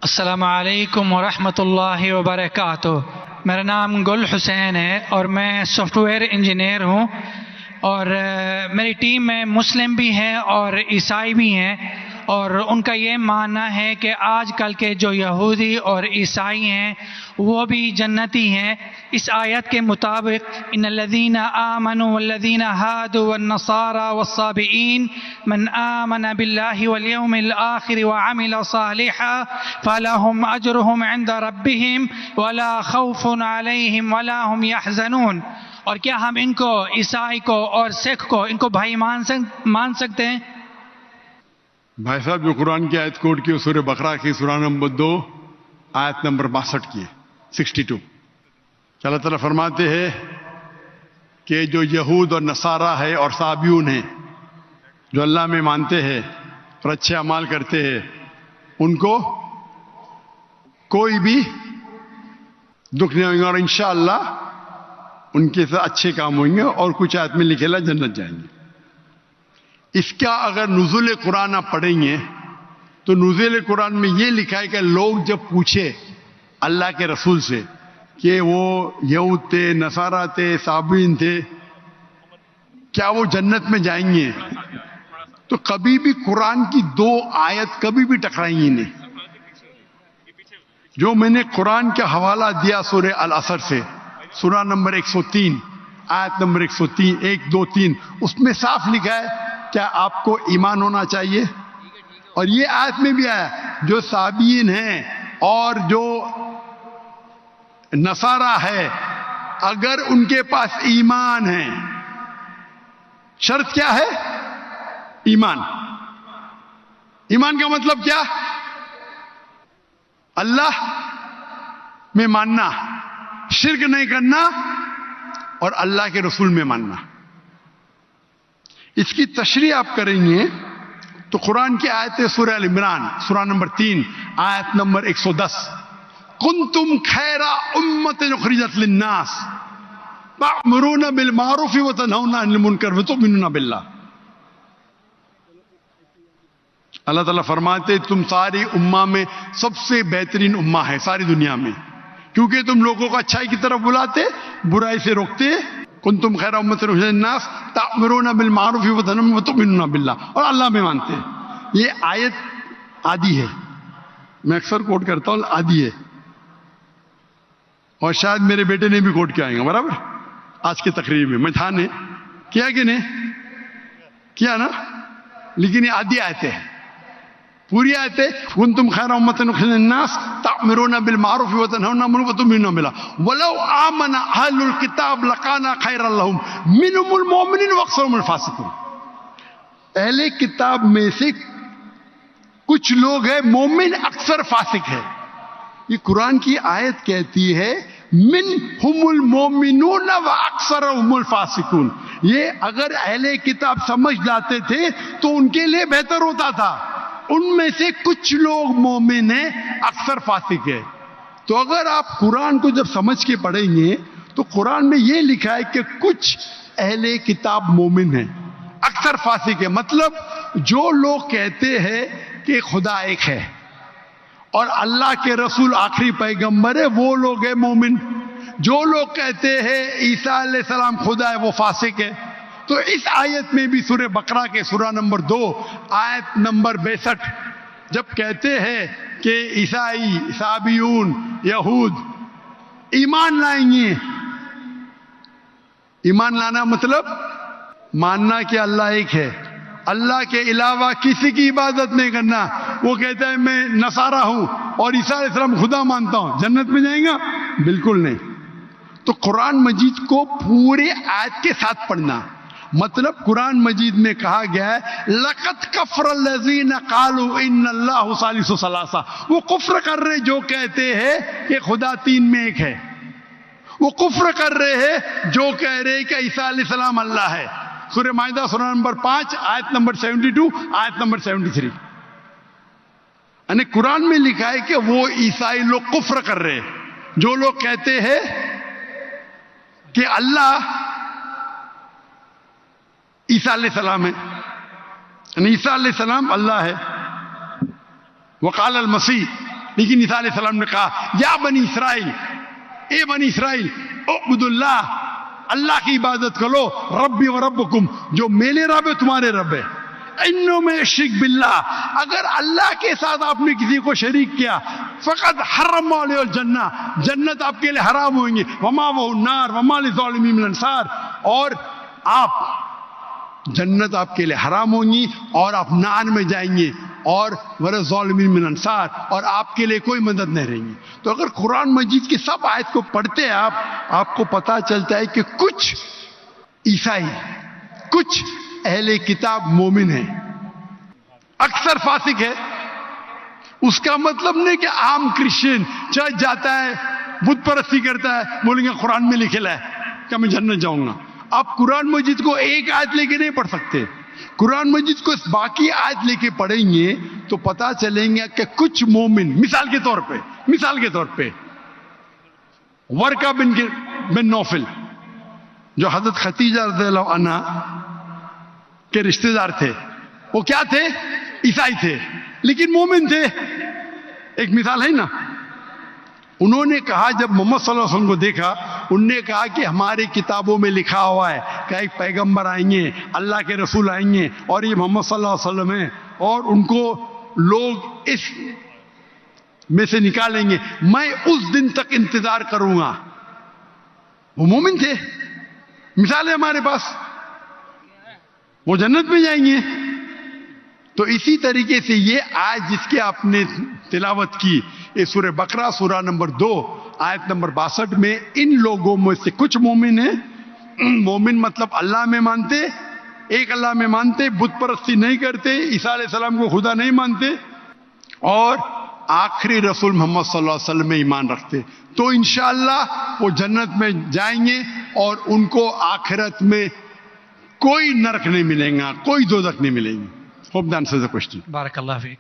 السلام علیکم ورحمۃ اللہ وبرکاتہ۔ میرا نام گل حسین ہے اور میں سافٹ ویئر انجینئر ہوں، اور میری ٹیم میں مسلم بھی ہیں اور عیسائی بھی ہیں، اور ان کا یہ ماننا ہے کہ آج کل کے جو یہودی اور عیسائی ہیں وہ بھی جنتی ہیں۔ اس آیت کے مطابق ان الذین آمنوا والذین ہادوا والنصارى والصابئین من آمن باللہ والیوم الآخر وعمل صالحا فلہم اجرہم عند ربہم ولا خوف علیہم ولا هم یحزنون۔ اور کیا ہم ان کو، عیسائی کو اور سکھ کو، ان کو بھائی مان سکتے ہیں؟ بھائی صاحب جو قرآن کی آیت کوٹ کی سورہ بقرہ کی سورہ نمبر 2 آیت نمبر 62 کی 62 کہ اللہ تعالیٰ فرماتے ہیں کہ جو یہود اور نصارہ ہے اور صابیون ہیں، جو اللہ میں مانتے ہیں اور اچھے اعمال کرتے ہیں، ان کو کوئی بھی دکھ نہیں ہوگا، اور انشاءاللہ ان کے ساتھ اچھے کام ہوئیں گے، اور کچھ آیت میں لکھے جنت جائیں گے۔ اس کا اگر نزول قرآن آپ پڑھیں گے تو نزول قرآن میں یہ لکھا ہے کہ لوگ جب پوچھے اللہ کے رسول سے کہ وہ یہود تھے، نصارہ تھے، صابئین تھے، کیا وہ جنت میں جائیں گے، تو کبھی بھی قرآن کی 2 آیت کبھی بھی ٹکرائیں گی نہیں۔ جو میں نے قرآن کا حوالہ دیا سورہ العصر سے، سورہ نمبر 103 آیت نمبر 103 1 2 3، اس میں صاف لکھا ہے کیا آپ کو ایمان ہونا چاہیے، اور یہ آیت میں بھی آیا جو صابئین ہیں اور جو نصارہ ہے اگر ان کے پاس ایمان ہے، شرط کیا ہے؟ ایمان۔ ایمان کا مطلب کیا؟ اللہ میں ماننا، شرک نہیں کرنا، اور اللہ کے رسول میں ماننا۔ اس کی تشریح آپ کریں گے تو قرآن کی آیت سورہ ال عمران سورہ نمبر 3 آیت نمبر 110 کنتم خیر امۃ اخرجت للناس تأمرون بالمعروف وتنہون عن المنکر وتؤمنون باللہ۔ اللہ تعالیٰ فرماتے تم ساری امہ میں سب سے بہترین امہ ہے ساری دنیا میں، کیونکہ تم لوگوں کو اچھائی کی طرف بلاتے، برائی سے روکتے۔ کنتم خیر امۃ اخرجت للناس تأمرون بالمعروف وتؤمنون باللہ، اور اللہ میں مانتے ہیں۔ یہ آیت آدھی ہے، میں اکثر کوٹ کرتا ہوں، آدھی ہے، اور شاید میرے بیٹے نے بھی کوٹ کیا آئیں گا برابر آج کی تقریر میں تھا نے کیا کہ نہیں کیا نا، لیکن یہ آدھی آیت ہے، پوری آیت ہے کنتم خیر امۃ اخرجت للناس تأمرون بالمعروف وتنہون عن المنکر وتؤمنون باللہ ولو آمن اہل الکتاب لکان خیرا لہم منہم المؤمنون واکثرہم الفاسقون۔ اہل کتاب میں سے کچھ لوگ ہیں مومن، اکثر فاسق ہے۔ یہ قرآن کی آیت کہتی ہے منہم المؤمنون واکثرہم الفاسقون۔ یہ اگر اہل کتاب سمجھ لاتے تھے تو ان کے لیے بہتر ہوتا تھا، ان میں سے کچھ لوگ مومن ہیں، اکثر فاسق ہے۔ تو اگر آپ قرآن کو جب سمجھ کے پڑھیں گے تو قرآن میں یہ لکھا ہے کہ کچھ اہل کتاب مومن ہیں، اکثر فاسق ہے، مطلب جو لوگ کہتے ہیں کہ خدا ایک ہے اور اللہ کے رسول آخری پیغمبر ہے وہ لوگ ہیں مومن۔ جو لوگ کہتے ہیں عیسیٰ علیہ السلام خدا ہے وہ فاسق ہے۔ تو اس آیت میں بھی سورہ بقرہ کے سورہ نمبر 2 آیت نمبر 62 جب کہتے ہیں کہ عیسائی، صابیون، یہود ایمان لائیں گے، ایمان لانا مطلب ماننا کہ اللہ ایک ہے، اللہ کے علاوہ کسی کی عبادت نہیں کرنا۔ وہ کہتا ہے میں نصارہ ہوں اور عیسیٰ علیہ السلام خدا مانتا ہوں، جنت میں جائیں گا؟ بالکل نہیں۔ تو قرآن مجید کو پورے آیت کے ساتھ پڑھنا، مطلب قرآن مجید میں کہا گیا ہے لَقَدْ كَفَرَ الَّذِينَ قَالُوا إِنَّ اللَّهُ ثَالِثُ ثَلَاثَةٍ۔ وہ کفر کر رہے جو کہتے ہیں کہ خدا 3 میں ایک ہے، وہ کفر کر رہے ہیں جو کہہ رہے کہ عیسیٰ علیہ السلام اللہ ہے۔ سورہ مائدہ سورہ نمبر 5 آیت نمبر 72 آیت نمبر 73۔ یعنی قرآن میں لکھا ہے کہ وہ عیسائی لوگ کفر کر رہے ہیں جو لوگ کہتے ہیں کہ اللہ عیسیٰ علیہ السلام ہے، یعنی عیسیٰ علیہ السلام اللہ ہے۔ وقال المسیح لیکن عیسیٰ علیہ السلام نے کہا یا بنی اسرائیل، اے بنی اسرائیل، اعبدوا اللہ، اللہ کی عبادت کرو، ربی و ربکم، جو میرے رب ہے تمہارے رب ہے، انہوں میں شرک باللہ، اگر اللہ کے ساتھ آپ نے کسی کو شریک کیا، فقط حرم علیہ الجنہ، جنت آپ کے لیے حرام ہوئیں گے، وما وہ النار وما للظالمین من انصار، اور آپ جنت آپ کے لیے حرام ہوں گی اور آپ نار میں جائیں گے، اور وللظالمین من انصار، اور آپ کے لیے کوئی مدد نہیں رہیں گی۔ تو اگر قرآن مجید کی سب آیت کو پڑھتے ہیں آپ کو پتہ چلتا ہے کہ کچھ عیسائی، کچھ اہل کتاب مومن ہیں، اکثر فاسق ہے۔ اس کا مطلب نہیں کہ عام کرسچن چرچ جاتا ہے، بت پرستی کرتا ہے، بولیں گے قرآن میں لکھا ہے کہ میں جنت جاؤں گا۔ آپ قرآن مجید کو ایک آیت لے کے نہیں پڑھ سکتے، قرآن مجید کو باقی آیت لے کے پڑھیں گے تو پتہ چلیں گے کہ کچھ مومن، مثال کے طور پہ ورقہ بن نوفل جو حضرت خدیجہ رضی اللہ عنہ کے رشتہ دار تھے، وہ کیا تھے؟ عیسائی تھے لیکن مومن تھے۔ ایک مثال ہے نا، انہوں نے کہا جب محمد صلی اللہ علیہ وسلم کو دیکھا، انہوں نے کہا کہ ہماری کتابوں میں لکھا ہوا ہے کہ ایک پیغمبر آئیں گے، اللہ کے رسول آئیں گے، اور یہ محمد صلی اللہ علیہ وسلم ہیں، اور ان کو لوگ اس میں سے نکالیں گے، میں اس دن تک انتظار کروں گا۔ وہ مومن تھے، مثال ہے ہمارے پاس، وہ جنت میں جائیں گے۔ تو اسی طریقے سے یہ آیت جس کی آپ نے تلاوت کی، یہ سورہ بقرہ سورہ نمبر 2 آیت نمبر 62 میں ان لوگوں میں سے کچھ مومن ہیں، مومن مطلب اللہ میں مانتے، ایک اللہ میں مانتے، بت پرستی نہیں کرتے، عیسیٰ علیہ السلام کو خدا نہیں مانتے، اور آخری رسول محمد صلی اللہ علیہ وسلم میں ایمان رکھتے، تو انشاءاللہ وہ جنت میں جائیں گے، اور ان کو آخرت میں کوئی نرک نہیں ملے گا، کوئی دوزخ نہیں ملے گی۔ Hope that answers the question. بارک اللہ فیک۔